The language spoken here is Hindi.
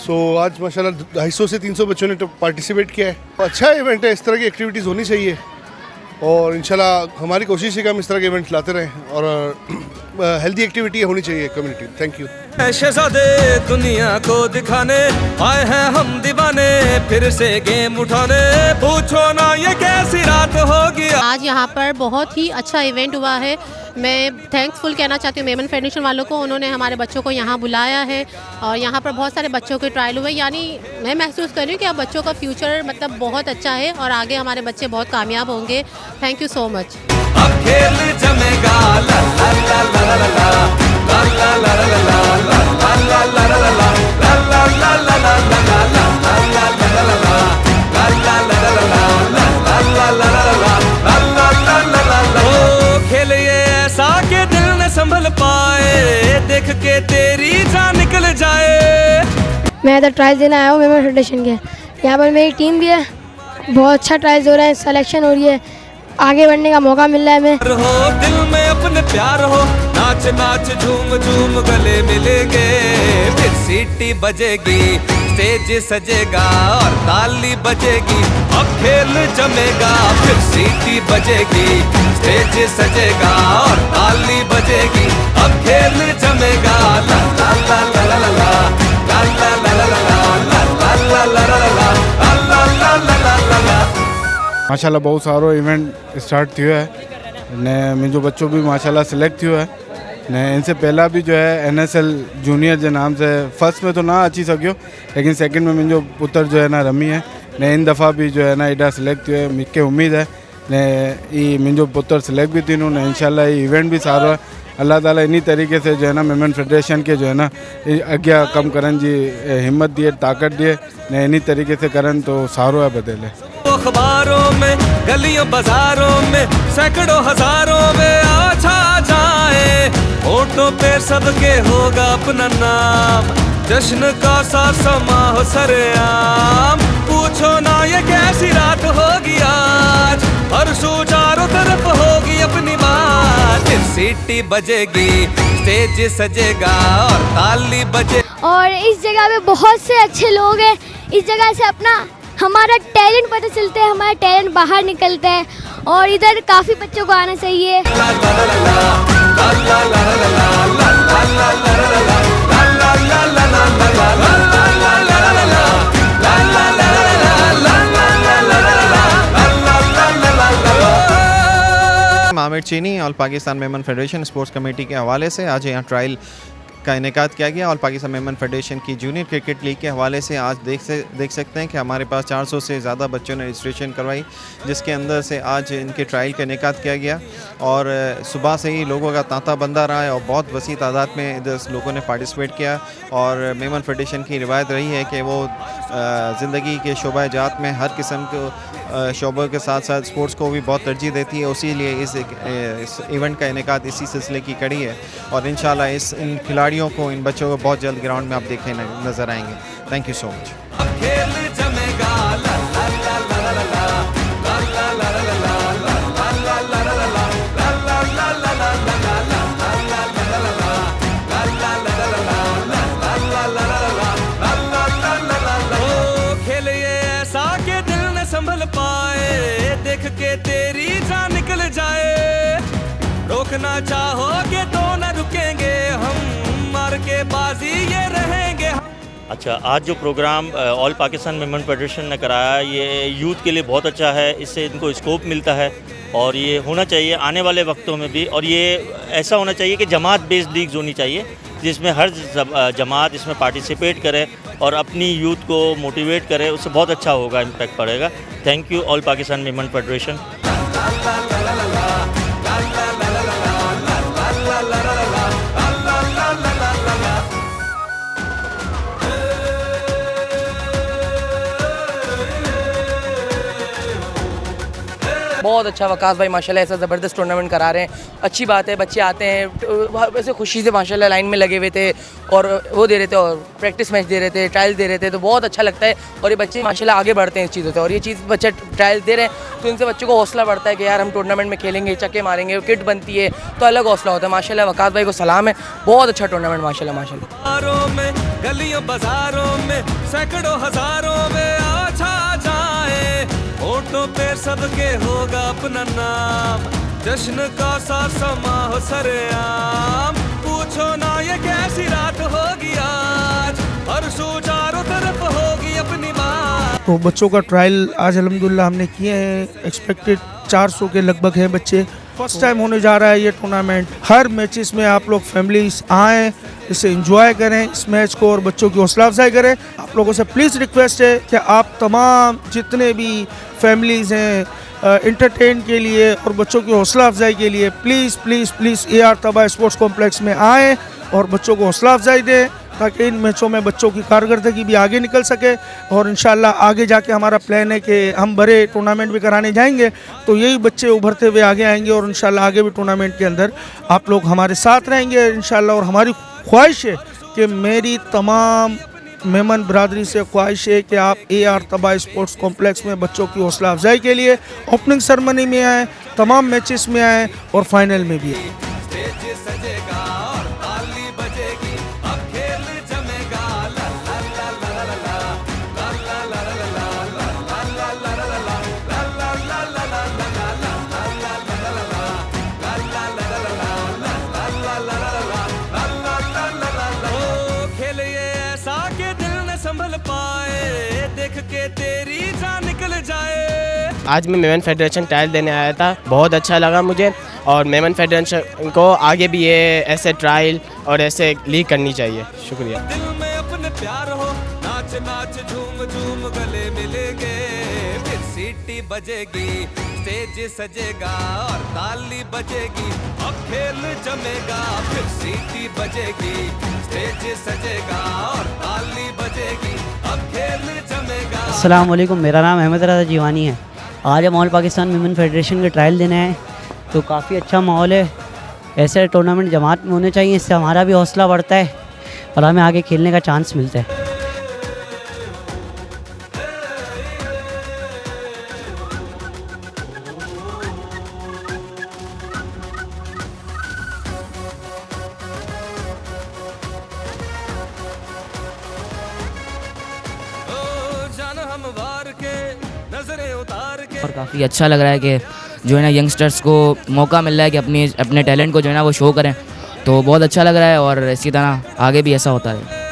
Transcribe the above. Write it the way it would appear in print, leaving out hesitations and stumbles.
सो आज माशाल्लाह 250 से 300 बच्चों ने पार्टिसिपेट किया है। अच्छा इवेंट है, इस तरह की एक्टिविटीज़ होनी चाहिए और इंशाल्लाह हमारी कोशिश है कि हम इस तरह के इवेंट लाते रहें और हेल्दी एक्टिविटी होनी चाहिए कम्युनिटी। Thank you. शहजादे दुनिया को दिखाने आए हैं हम दीवाने, फिर से गेम उठाने, पूछो ना ये कैसी रात होगी। आज यहाँ पर बहुत ही अच्छा इवेंट हुआ है। मैं थैंक्सफुल कहना चाहती हूँ मेमन फेडरेशन वालों को, उन्होंने हमारे बच्चों को यहाँ बुलाया है और यहाँ पर बहुत सारे बच्चों के ट्रायल हुए। यानी मैं महसूस कर रही हूँ कि अब बच्चों का फ्यूचर मतलब बहुत अच्छा है और आगे हमारे बच्चे बहुत कामयाब होंगे। Thank you so much. अब खेल जमेगा ला ला ला ला ला ला ला ला ला ला ला ला ला ला ला खेल ये ऐसा के दिल न संभल पाए, देख के तेरी जान निकल जाए। मैं इधर ट्रायल देने आया हूँ मेमन फेडरेशन के। यहाँ पर मेरी टीम भी है, बहुत अच्छा ट्रायल हो रहा है, सिलेक्शन हो रही है, आगे बढ़ने का मौका मिल रहा है। मैं हो दिल में अपने प्यार हो, नाच नाच झूम झूम गले मिलेंगे, फिर सीटी बजेगी, स्टेज सजेगा और ताली बजेगी। अब खेल जमेगा, फिर सीटी बजेगी, स्टेज सजेगा और ताली बजेगी। अब खेल जमेगा ला ला ला ला ला ला ला ला ला ला ला ला ला ला ला। माशाल्लाह बहुत सारो इवेंट स्टार्ट थियो है ने मुझो बच्चों भी माशाल्लाह सिलेक्ट थियो है ने इनसे पहला भी जो है NSL जूनियर के नाम से फर्स्ट में तो ना अची सको, लेकिन सेकंड में मुझो पुत्र जो है ना रमी है ने इन दफ़ा भी जो है ना एडा सिलेक्ट थियो है। मूंखे उम्मीद है ने ये मुझो पुत्र सिलेक्ट भी थींदो ने इंशाल्लाह ये इवेंट भी सारो है। अल्लाह ताला इन्हीं तरीके से जो है ना मेमन फेडरेशन के जो है ना अग्या कम करन जी हिम्मत दिए, ताकत दिए ने इन्हीं तरीके से करन तो सारो है बदले। अखबारों में, गलियों बाजारों में, सैकड़ों हजारों में आ छा जाए, होठों पे सबके होगा अपना नाम, जश्न का सा समा हो सरेआम। पूछो ना ये कैसी रात होगी आज, हर सू चारों तरफ होगी अपनी बात, फिर सीटी बजेगी, स्टेज सजेगा और ताली बजे। और इस जगह पे बहुत से अच्छे लोग हैं, इस जगह से अपना हमारा टैलेंट पता चलता है, हमारा टैलेंट बाहर निकलता है और इधर काफ़ी बच्चों को आना चाहिए। आमिर चीनी all Pakistan Memon federation sports committee के हवाले से आज यहाँ ट्रायल का इनेकाद किया गया। ऑल पाकिस्तान मेमन फेडरेशन की जूनियर क्रिकेट लीग के हवाले से आज देख सकते हैं कि हमारे पास 400 से ज़्यादा बच्चों ने रजिस्ट्रेशन करवाई, जिसके अंदर से आज इनके ट्रायल का इनेकाद किया गया और सुबह से ही लोगों का तांता बंदा रहा है और बहुत वसी तादाद में इधर लोगों ने पार्टिसिपेट किया। और मेमन फेडरेशन की रिवायत रही है कि वो ज़िंदगी के शोबा जात में हर किस्म के शोबों के साथ साथ स्पोर्ट्स को भी बहुत तरजीह देती है, उसी लिए इस इवेंट का इनेकाद इसी सिलसिले की कड़ी है और इंशाल्लाह इन खिलाड़ियों को, इन बच्चों को बहुत जल्द ग्राउंड में आप देखें नज़र आएंगे। Thank you so much. खेल ये ऐसा के दिल न संभल पाए, देख के तेरी जान निकल जाए, रोकना चाहोगे तो न रुकेंगे हम, मार के बाजी ये रहेंगे। अच्छा, आज जो program all Pakistan Memon federation ने कराया ये यूथ के लिए बहुत अच्छा है, इससे इनको स्कोप मिलता है और ये होना चाहिए आने वाले वक्तों में भी। और ये ऐसा होना चाहिए कि जमात बेस्ड लीग्स होनी चाहिए जिसमें हर जमात इसमें पार्टिसिपेट करे और अपनी यूथ को मोटिवेट करे, उससे बहुत अच्छा होगा, इम्पैक्ट पड़ेगा। Thank you all Pakistan Memon federation. बहुत अच्छा वकास भाई माशाल्लाह ऐसा ज़बरदस्त टूर्नामेंट करा रहे हैं। अच्छी बात है, बच्चे आते हैं वैसे खुशी से माशाल्लाह लाइन में लगे हुए थे और वो दे रहे थे और प्रैक्टिस मैच दे रहे थे, ट्रायल दे रहे थे, तो बहुत अच्छा लगता है। और ये बच्चे माशाल्लाह आगे बढ़ते हैं इस चीज़ों से और ये चीज़ बच्चे ट्रायल दे रहे हैं तो इनसे बच्चों को हौसला बढ़ता है कि यार हम टूर्नामेंट में खेलेंगे, चक्के मारेंगे, किट बनती है तो अलग हौसला होता है। माशाल्लाह वकास भाई को सलाम है, बहुत अच्छा टूर्नामेंट माशाल्लाह। गलियों बाजारों में सैकड़ों हजारों में आ छा जाए, होठों पे सबके होगा अपना नाम, जश्न का सा समा हो सरेआम। पूछो ना ये कैसी रात होगी आज, हर सू चारों तरफ होगी अपनी बात। तो बच्चों का ट्रायल आज अल्हम्दुलिल्लाह हमने किए हैं, एक्सपेक्टेड 400 के लगभग हैं बच्चे। फर्स्ट टाइम होने जा रहा है ये टूर्नामेंट। हर मैचेस में आप लोग फैमिलीज आएँ, इसे एंजॉय करें इस मैच को और बच्चों की हौसला अफजाई करें। आप लोगों से प्लीज़ रिक्वेस्ट है कि आप तमाम जितने भी फैमिलीज हैं इंटरटेन के लिए और बच्चों की हौसला अफजाई के लिए प्लीज़ प्लीज़ प्लीज़ AR तबा स्पोर्ट्स कॉम्प्लेक्स में आएँ और बच्चों को हौसला अफजाई दें, ताकि इन मैचों में बच्चों की कारकर्दगी भी आगे निकल सके। और इंशाल्लाह आगे जाके हमारा प्लान है कि हम बड़े टूर्नामेंट भी कराने जाएंगे, तो यही बच्चे उभरते हुए आगे आएंगे और इंशाल्लाह आगे भी टूर्नामेंट के अंदर आप लोग हमारे साथ रहेंगे इंशाल्लाह। और हमारी ख्वाहिश है कि मेरी तमाम मेमन बरादरी से ख्वाहिश है कि आप AR तबा स्पोर्ट्स कॉम्प्लेक्स में बच्चों की हौसला अफजाई के लिए ओपनिंग सेरेमनी में आएँ, तमाम मैचेस में आएँ और फाइनल में भी आएँ। स्टेज सजेगा और ताली बजेगी, अब खेल जमेगा। ला ला ला ला ला ला ला ला ला ला ला ला ला ला ला ला ला खेल ये ऐसा के दिल न संभल पाए, देख के तेरी जान निकल जाए। आज मैं मेमन फेडरेशन ट्रायल देने आया था, बहुत अच्छा लगा मुझे। और मेमन फेडरेशन को आगे भी ये ऐसे ट्रायल और ऐसे लीग करनी चाहिए। शुक्रिया। दिल में अपने प्यार हो, नाच नाच झूम झूम गले मिलेंगे, फिर सीटी बजेगी, स्टेज सजेगा और ताली बजेगी, अब खेल जमेगा। फिर सीटी बजेगी, स्टेज सजेगा और ताली बजेगी, अब खेल जमेगा। अस्सलाम वालेकुम, मेरा नाम अहमद रज़ा जीवानी है। आज हम ऑल पाकिस्तान विमेन फेडरेशन के ट्रायल देने आए, तो काफ़ी अच्छा माहौल है। ऐसे टूर्नामेंट जमात में होने चाहिए, इससे हमारा भी हौसला बढ़ता है और हमें आगे खेलने का चांस मिलता है। और काफ़ी अच्छा लग रहा है कि जो है ना यंगस्टर्स को मौका मिल रहा है कि अपने टैलेंट को जो है ना वो शो करें, तो बहुत अच्छा लग रहा है और इसी तरह आगे भी ऐसा होता है।